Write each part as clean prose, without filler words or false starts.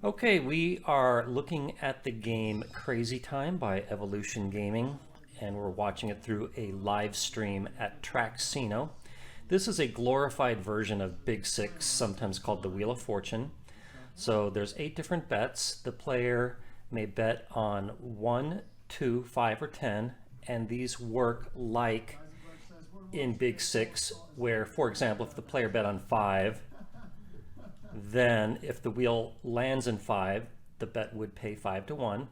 Okay, we are looking at the game Crazy Time by Evolution Gaming, and we're watching it through a live stream at Traxino. This is a glorified version of Big Six, sometimes called the Wheel of Fortune. So there's 8 different bets. The player may bet on 1, 2, 5, or 10, and these work like in Big Six, where, for example, if the player bet on 5, then if the wheel lands in 5, the bet would pay 5 to 1.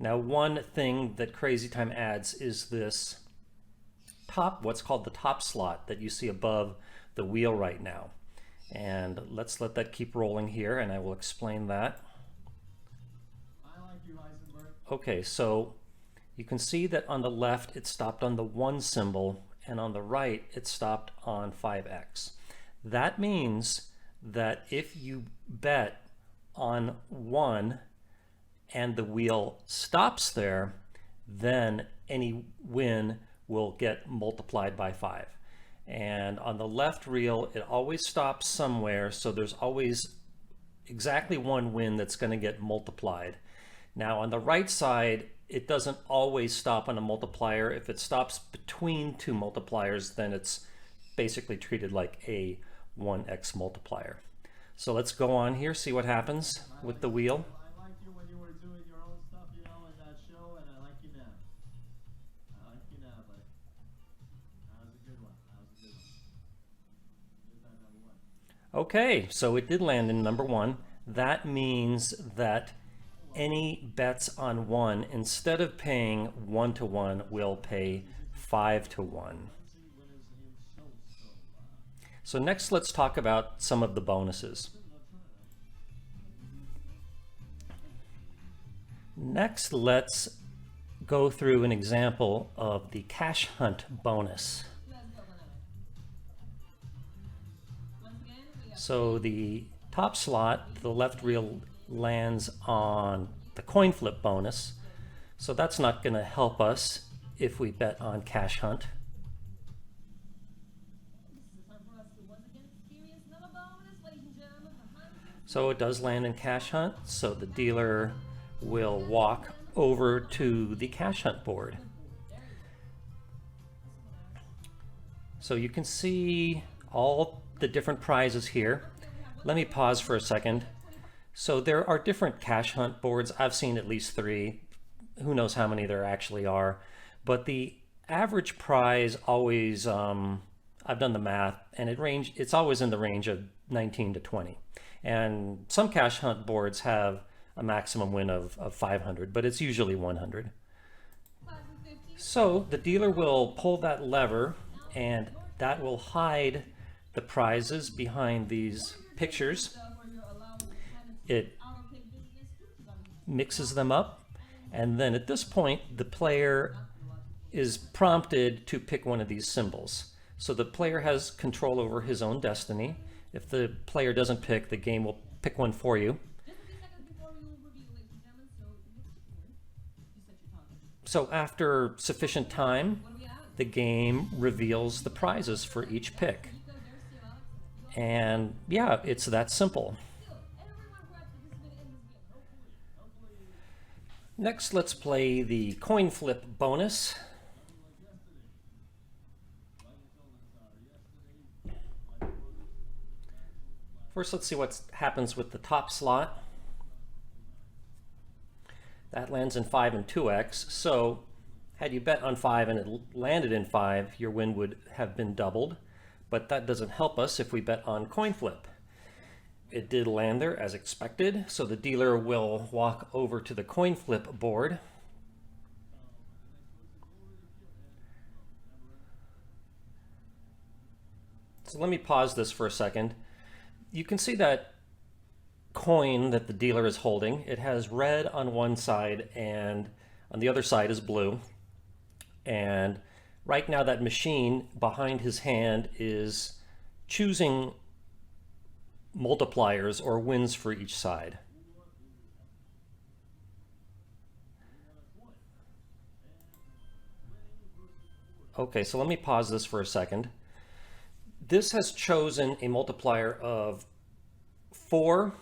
Now, one thing that Crazy Time adds is this what's called the top slot that you see above the wheel right now. And let's let that keep rolling here, and I will explain that. Okay, so you can see that on the left it stopped on the 1 symbol, and on the right it stopped on 5x. That means that if you bet on 1 and the wheel stops there, then any win will get multiplied by 5. And on the left reel, it always stops somewhere, so there's always exactly 1 win that's going to get multiplied. Now on the right side, it doesn't always stop on a multiplier. If it stops between 2 multipliers, then it's basically treated like a 1x multiplier. So let's go on here, see what happens with the wheel. I liked you when you were doing your own stuff, in that show, and I like you now. I like you now, but that was a good one. That was a good one. Good time number 1. Okay, so it did land in number 1. That means that any bets on 1, instead of paying 1 to 1, will pay 5 to 1. So next, let's talk about some of the bonuses. Next, let's go through an example of the cash hunt bonus. So the top slot, the left reel, lands on the coin flip bonus. So that's not going to help us if we bet on cash hunt. So it does land in cash hunt, so the dealer will walk over to the cash hunt board. So you can see all the different prizes here. Let me pause for a second. So there are different cash hunt boards. I've seen at least 3. Who knows how many there actually are. But the average prize always, I've done the math, and it's always in the range of 19 to 20. And some cash hunt boards have a maximum win of 500, but it's usually 100. So the dealer will pull that lever, and that will hide the prizes behind these pictures. It mixes them up, and then at this point, the player is prompted to pick one of these symbols. So the player has control over his own destiny. If the player doesn't pick, the game will pick one for you. So after sufficient time, the game reveals the prizes for each pick. And yeah, it's that simple. Next, let's play the coin flip bonus. First, let's see what happens with the top slot. That lands in 5 and 2x. So had you bet on 5 and it landed in 5, your win would have been doubled. But that doesn't help us if we bet on coin flip. It did land there as expected, so the dealer will walk over to the coin flip board. So let me pause this for a second. You can see that coin that the dealer is holding. It has red on one side and on the other side is blue. And right now that machine behind his hand is choosing multipliers or wins for each side. Okay, so let me pause this for a second. This has chosen a multiplier of 4,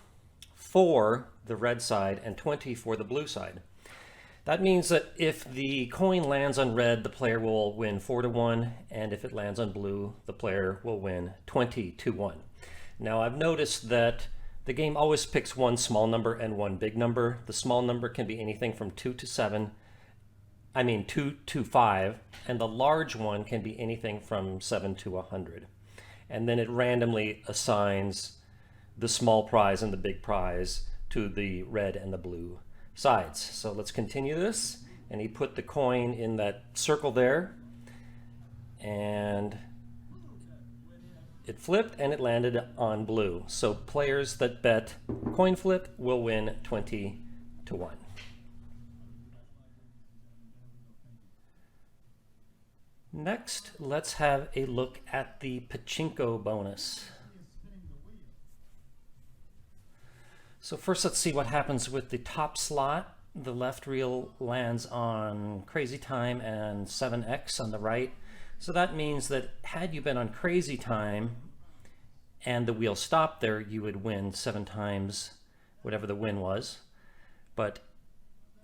for the red side and 20 for the blue side. That means that if the coin lands on red, the player will win 4-1, and if it lands on blue, the player will win 20-1. Now I've noticed that the game always picks one small number and one big number. The small number can be anything from 2 to 5, and the large one can be anything from 7 to 100. And then it randomly assigns the small prize and the big prize to the red and the blue sides. So let's continue this. And he put the coin in that circle there, and it flipped and it landed on blue. So players that bet coin flip will win 20-1. Next, let's have a look at the Pachinko bonus. So first, let's see what happens with the top slot. The left reel lands on Crazy Time and 7X on the right. So that means that had you been on Crazy Time and the wheel stopped there, you would win 7 times whatever the win was. But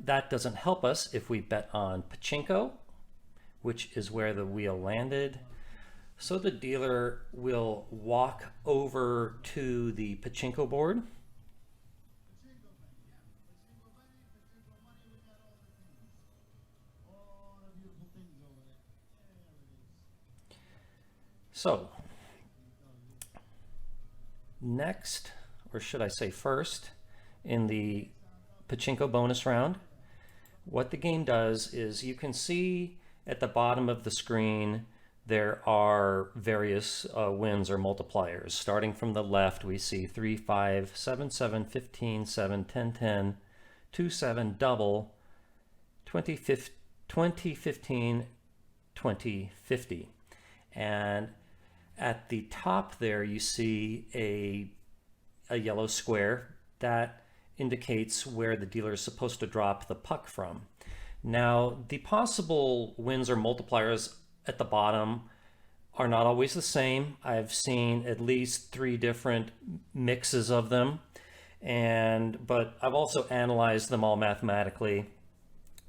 that doesn't help us if we bet on Pachinko, which is where the wheel landed. So the dealer will walk over to the Pachinko board. So next, or should I say first, in the Pachinko bonus round, what the game does is you can see at the bottom of the screen there are various wins or multipliers. Starting from the left, we see 3, 5, 7, 7, 15, 7, 10, 10, 2, 7, double, 20, 15, 20, 50. And at the top there, you see a yellow square that indicates where the dealer is supposed to drop the puck from. Now, the possible wins or multipliers at the bottom are not always the same. I've seen at least 3 different mixes of them, but I've also analyzed them all mathematically,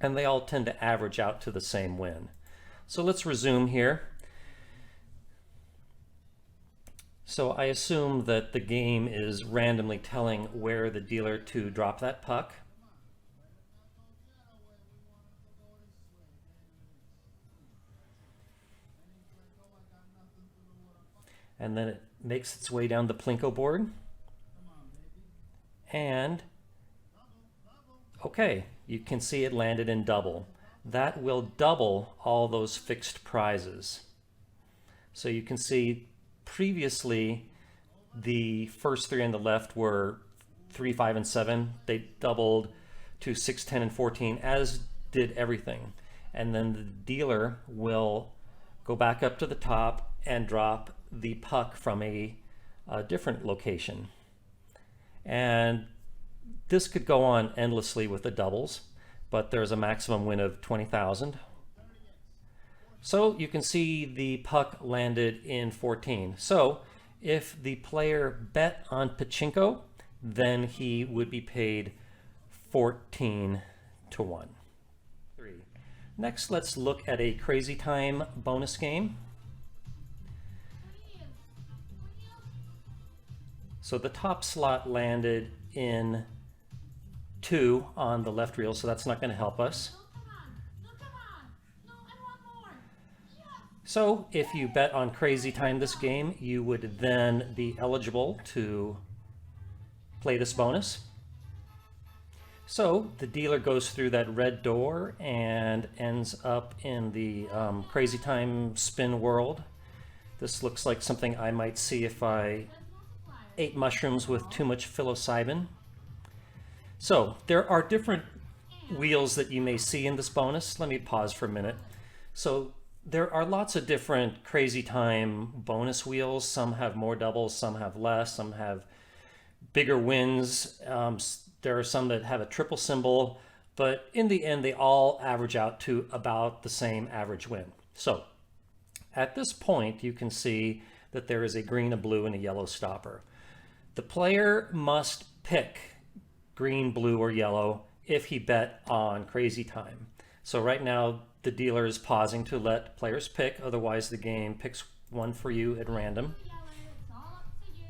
and they all tend to average out to the same win. So let's resume here. So I assume that the game is randomly telling where the dealer to drop that puck. And then it makes its way down the Plinko board. And, okay, you can see it landed in double. That will double all those fixed prizes. So you can see previously the first 3 on the left were 3, 5, and 7. They doubled to 6, 10, and 14, as did everything. And then the dealer will go back up to the top and drop the puck from a different location. And this could go on endlessly with the doubles, but there's a maximum win of 20,000. So you can see the puck landed in 14. So if the player bet on Pachinko, then he would be paid 14-1. Next, let's look at a Crazy Time bonus game. So the top slot landed in 2 on the left reel, so that's not going to help us. So if you bet on Crazy Time this game, you would then be eligible to play this bonus. So the dealer goes through that red door and ends up in the Crazy Time spin world. This looks like something I might see if I ate mushrooms with too much psilocybin. So there are different wheels that you may see in this bonus. Let me pause for a minute. So there are lots of different Crazy Time bonus wheels. Some have more doubles, some have less, some have bigger wins. There are some that have a triple symbol, but in the end, they all average out to about the same average win. So at this point, you can see that there is a green, a blue, and a yellow stopper. The player must pick green, blue, or yellow if he bet on Crazy Time. So right now the dealer is pausing to let players pick, otherwise the game picks one for you at random. It's all up to you.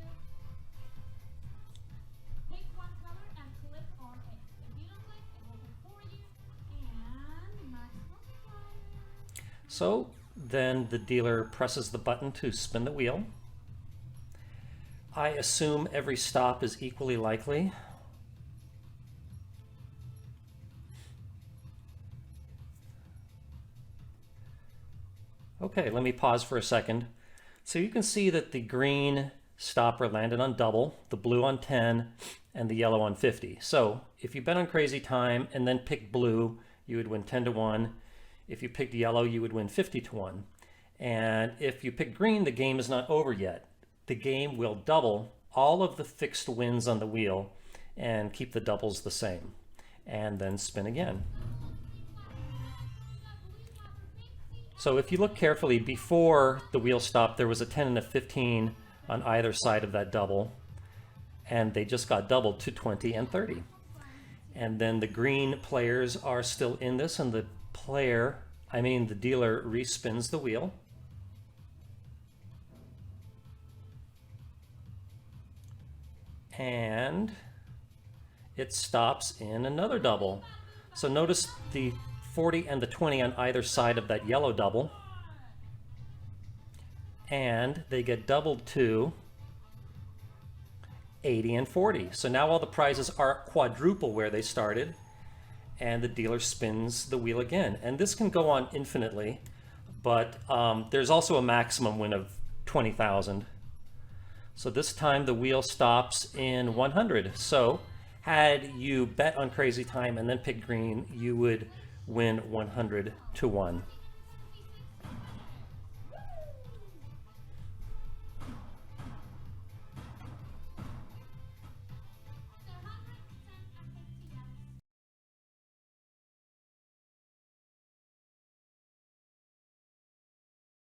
Pick one color and click on it. If you don't click, it will pick for you. And max multiplier. So then the dealer presses the button to spin the wheel. I assume every stop is equally likely. Okay, let me pause for a second. So you can see that the green stopper landed on double, the blue on 10, and the yellow on 50. So if you bet on Crazy Time and then picked blue, you would win 10 to 1. If you picked yellow, you would win 50 to 1. And if you pick green, the game is not over yet. The game will double all of the fixed wins on the wheel and keep the doubles the same, and then spin again. So if you look carefully, before the wheel stopped, there was a 10 and a 15 on either side of that double, and they just got doubled to 20 and 30. And then the green players are still in this, and the dealer respins the wheel. And it stops in another double. So notice the 40 and the 20 on either side of that yellow double, and they get doubled to 80 and 40. So now all the prizes are quadruple where they started, and the dealer spins the wheel again. And this can go on infinitely, but there's also a maximum win of 20,000. So this time the wheel stops in 100. So had you bet on Crazy Time and then picked green, you would win 100 to 1.